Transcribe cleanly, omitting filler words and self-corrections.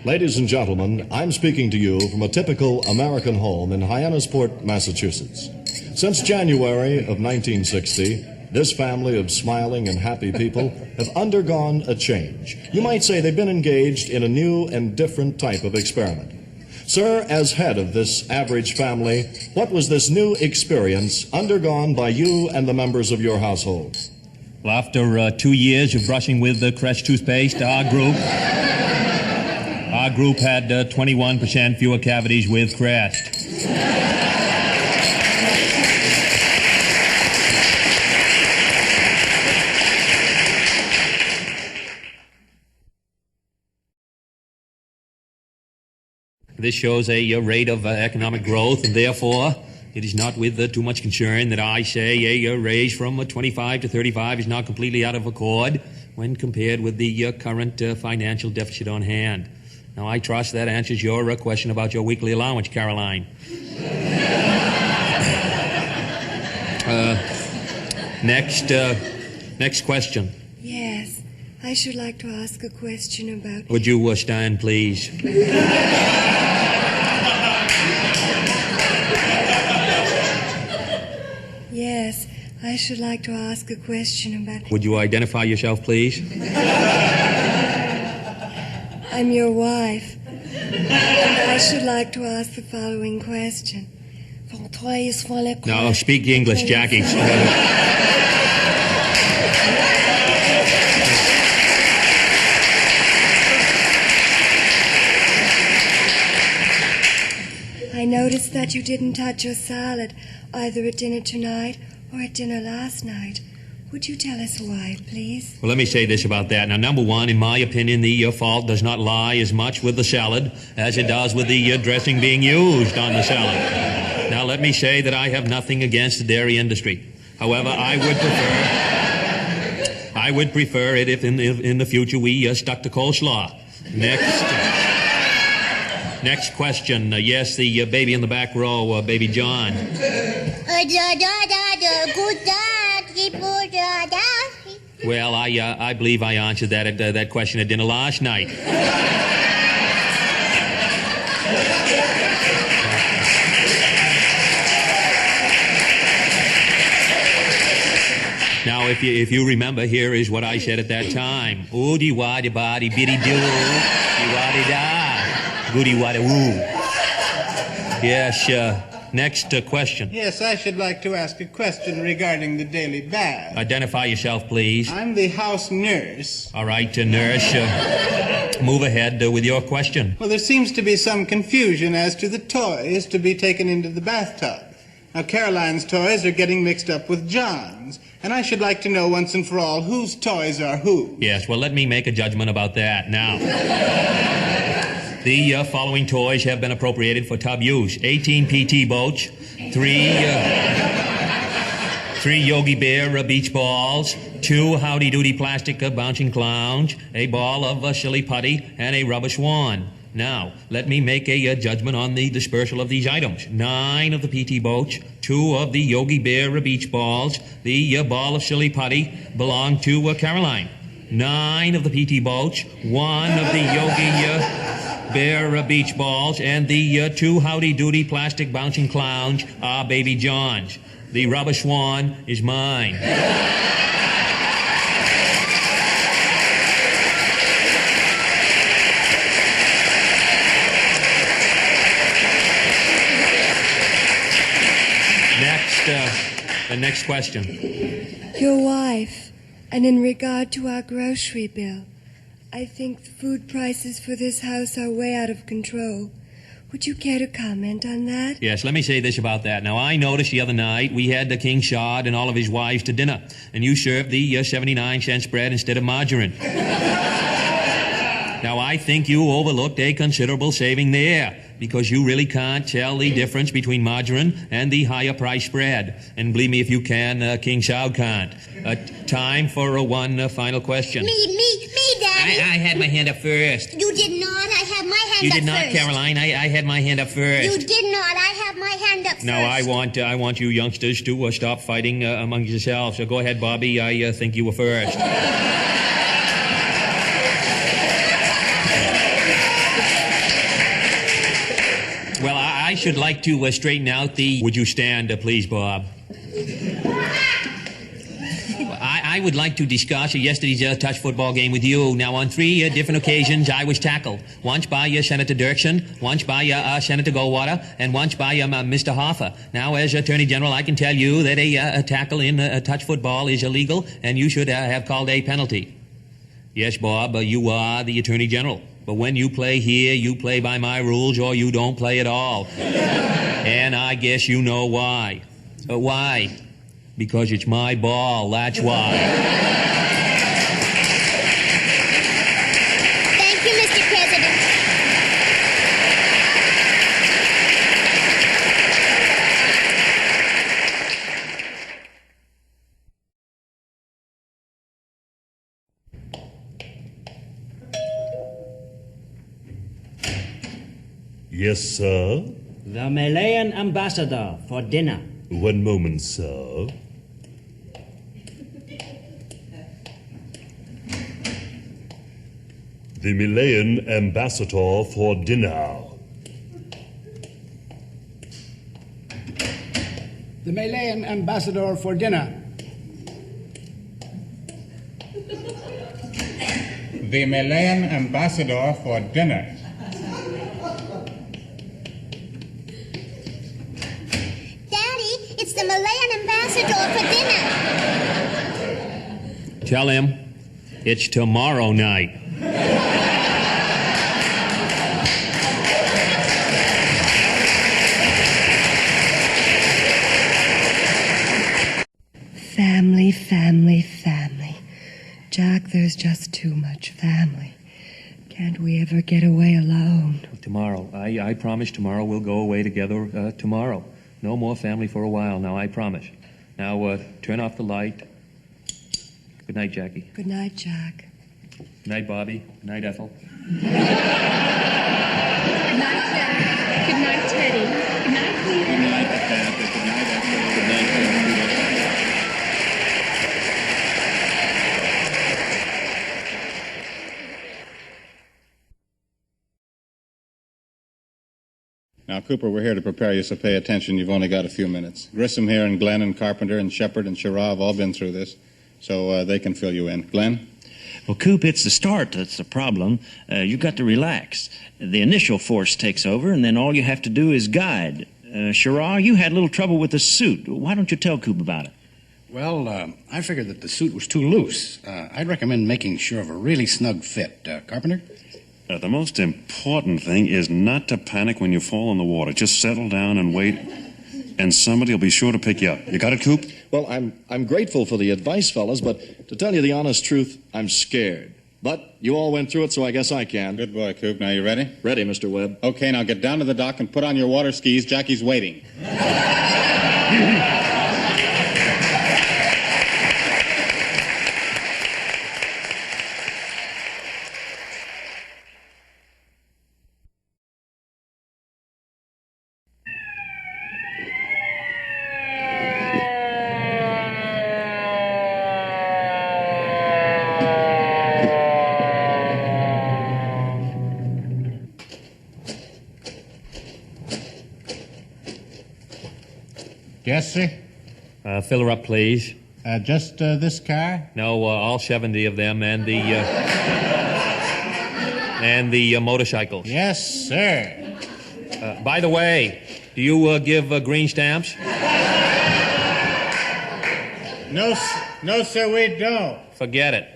Ladies and gentlemen, I'm speaking to you from a typical American home in Hyannisport, Massachusetts. Since January of 1960, this family of smiling and happy people have undergone a change. You might say they've been engaged in a new and different type of experiment. Sir, as head of this average family, what was this new experience undergone by you and the members of your household? Well, after 2 years of brushing with the Crest toothpaste, our group had 21% fewer cavities with Crest. This shows a rate of economic growth, and therefore it is not with too much concern that I say a raise from 25 to 35 is not completely out of accord when compared with the current financial deficit on hand. Now, I trust that answers your question about your weekly allowance, Caroline. Next question. Yes, I should like to ask a question about... Would you stand, please? Yes, I should like to ask a question about... Would you identify yourself, please? I'm your wife. And I should like to ask the following question. No, speak English, Jackie. I noticed that you didn't touch your salad, either at dinner tonight or at dinner last night. Would you tell us why, please? Well, let me say this about that. Now, number one, in my opinion, the fault does not lie as much with the salad as it does with the dressing being used on the salad. Now, let me say that I have nothing against the dairy industry. However, I would prefer it if in the future we stuck to coleslaw. Next question. Yes, the baby in the back row, baby John. Well, I believe I answered that question at dinner last night. Now, if you remember, here is what I said at that time. Oodie waddy body biddy doo, waddy da, goody waddy woo. Yes, next question. Yes, I should like to ask a question regarding the daily bath. Identify yourself, please. I'm the house nurse. All right, nurse, move ahead with your question. Well, there seems to be some confusion as to the toys to be taken into the bathtub. Now, Caroline's toys are getting mixed up with John's, and I should like to know once and for all whose toys are who. Yes, well, let me make a judgment about that now. The following toys have been appropriated for tub use. 18 PT boats, 3 Yogi Bear beach balls, 2 Howdy Doody plastic bouncing clowns, a ball of silly putty, and a rubber swan. Now, let me make a judgment on the dispersal of these items. 9 of the PT boats, 2 of the Yogi Bear beach balls, the ball of silly putty belonged to Caroline. 9 of the PT boats, 1 of the Yogi Bear beach balls, and the 2 Howdy Doody plastic bouncing clowns are baby John's. The rubber swan is mine. The next question. Your wife, and in regard to our grocery bill, I think the food prices for this house are way out of control. Would you care to comment on that? Yes, let me say this about that. Now, I noticed the other night we had the King Shad and all of his wives to dinner, and you served the 79-cent spread instead of margarine. Now, I think you overlooked a considerable saving there, because you really can't tell the difference between margarine and the higher price spread. And believe me, if you can, King Shao can't. Time for one final question. Me, Daddy. I had my hand up first. You did not. I had my hand up first. You did not, Caroline. I had my hand up first. You did not. I had my hand up first. Now, I want you youngsters to stop fighting among yourselves. So go ahead, Bobby. I think you were first. should like to straighten out the... Would you stand, please, Bob? I would like to discuss yesterday's touch football game with you. Now, on 3 different occasions, I was tackled. Once by Senator Dirksen, once by Senator Goldwater, and once by Mr. Hoffa. Now, as Attorney General, I can tell you that a tackle in touch football is illegal, and you should have called a penalty. Yes, Bob, you are the Attorney General. But when you play here, you play by my rules, or you don't play at all. And I guess you know why. Why? Because it's my ball, that's why. Thank you, Mr. President. Yes, sir? The Malayan ambassador for dinner. One moment, sir. The Malayan ambassador for dinner. The Malayan ambassador for dinner. The Malayan ambassador for dinner. Daddy, it's the Malayan ambassador for dinner. Tell him it's tomorrow night. Family, family, family. Jack, there's just too much family. Can't we ever get away alone? Tomorrow. I promise tomorrow we'll go away together tomorrow. No more family for a while now, I promise. Now, turn off the light. Good night, Jackie. Good night, Jack. Good night, Bobby. Good night, Ethel. Good night, Jack. Good night, Teddy. Good night, Meeder. Good night, Ethel. Good night, Ethel. Good night, Now, Cooper, we're here to prepare you, so pay attention. You've only got a few minutes. Grissom here and Glenn and Carpenter and Shepard and Shirah have all been through this, so they can fill you in. Glenn? Well, Coop, it's the start that's the problem. You've got to relax. The initial force takes over, and then all you have to do is guide. Shirah, you had a little trouble with the suit. Why don't you tell Coop about it? Well, I figured that the suit was too loose. I'd recommend making sure of a really snug fit. Carpenter? The most important thing is not to panic when you fall in the water. Just settle down and wait, and somebody will be sure to pick you up. You got it, Coop? Well, I'm grateful for the advice, fellas, but to tell you the honest truth, I'm scared. But you all went through it, so I guess I can. Good boy, Coop. Now, you ready? Ready, Mr. Webb. Okay, now get down to the dock and put on your water skis. Jackie's waiting. Yes, sir? Fill her up, please. Just this car? No, all 70 of them, and the motorcycles. Yes, sir. By the way, do you give green stamps? No, sir, we don't. Forget it.